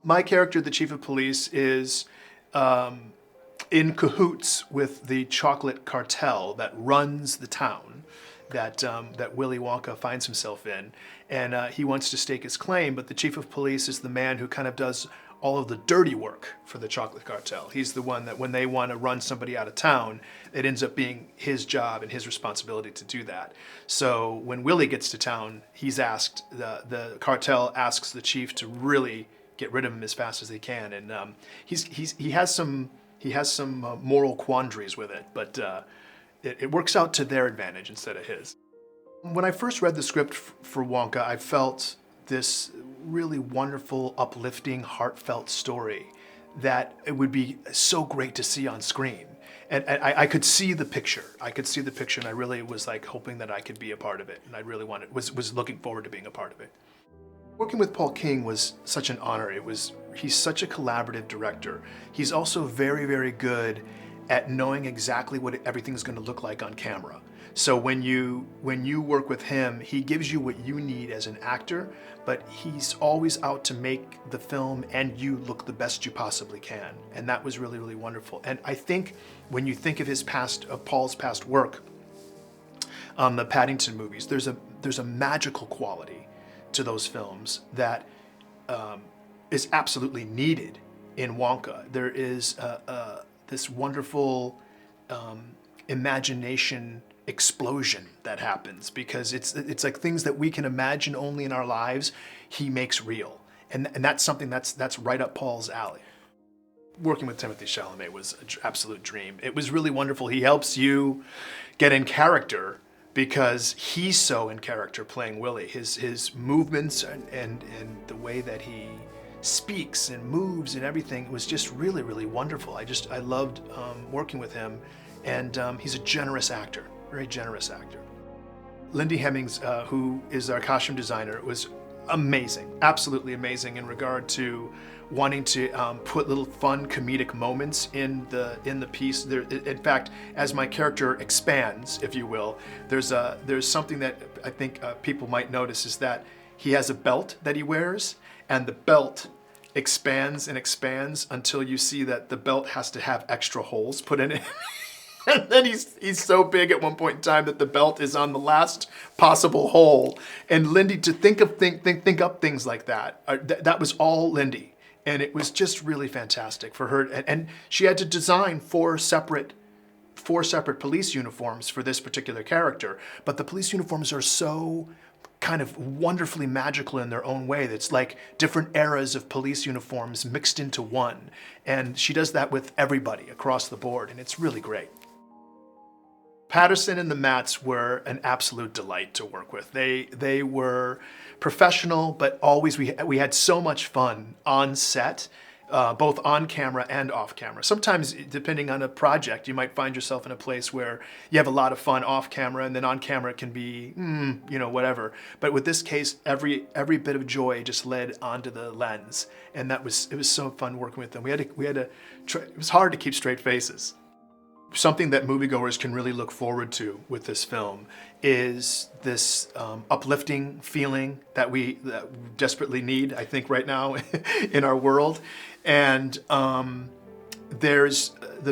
My character, the chief of police, is in cahoots with the chocolate cartel that runs the town that Willy Wonka finds himself in. And he wants to stake his claim, but the chief of police is the man who kind of does all of the dirty work for the chocolate cartel. He's the one that when they want to run somebody out of town, it ends up being his job and his responsibility to do that. So when Willy gets to town, he's asked, the cartel asks the chief to really get rid of him as fast as they can. And he has some moral quandaries with it, but it works out to their advantage instead of his. When I first read the script for Wonka, I felt this really wonderful, uplifting, heartfelt story that it would be so great to see on screen. And I could see the picture. I could see the picture, and I really was like hoping that I could be a part of it. And I really was looking forward to being a part of it. Working with Paul King was such an honor. He's such a collaborative director. He's also very, very good at knowing exactly what everything's going to look like on camera. So when you work with him, he gives you what you need as an actor, but he's always out to make the film and you look the best you possibly can. And that was really, really wonderful. And I think when you think of Paul's past work, the Paddington movies, there's a magical quality to those films that is absolutely needed in Wonka. There is this wonderful imagination explosion that happens because it's like things that we can imagine only in our lives, he makes real. And that's something that's right up Paul's alley. Working with Timothée Chalamet was an absolute dream. It was really wonderful. He helps you get in character because he's so in character playing Willy. His movements and the way that he speaks and moves and everything was just really, really wonderful. I loved working with him, and he's a generous actor, very generous actor. Lindy Hemmings, who is our costume designer, was amazing, absolutely amazing in regard to wanting to put little fun comedic moments in the piece. In fact, as my character expands, if you will, there's something that I think people might notice is that he has a belt that he wears, and the belt expands and expands until you see that the belt has to have extra holes put in it. And then he's so big at one point in time that the belt is on the last possible hole. And Lindy, to think up things like that, that was all Lindy. And it was just really fantastic for her. And she had to design four separate police uniforms for this particular character. But the police uniforms are so kind of wonderfully magical in their own way. It's like different eras of police uniforms mixed into one. And she does that with everybody across the board, and it's really great. Patterson and the Matts were an absolute delight to work with. They were professional, but always we had so much fun on set, both on camera and off camera. Sometimes, depending on a project, you might find yourself in a place where you have a lot of fun off camera, and then on camera it can be, whatever. But with this case, every bit of joy just led onto the lens, and it was so fun working with them. It was hard to keep straight faces. Something that moviegoers can really look forward to with this film is this uplifting feeling that we desperately need, I think, right now in our world. And the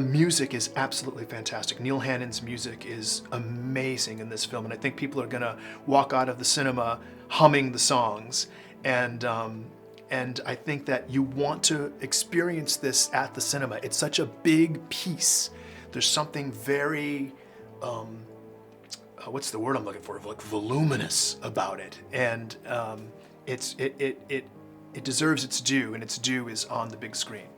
music is absolutely fantastic. Neil Hannon's music is amazing in this film, and I think people are gonna walk out of the cinema humming the songs. And I think that you want to experience this at the cinema. It's such a big piece. There's something very, what's the word I'm looking for? Like voluminous about it, and it deserves its due, and its due is on the big screen.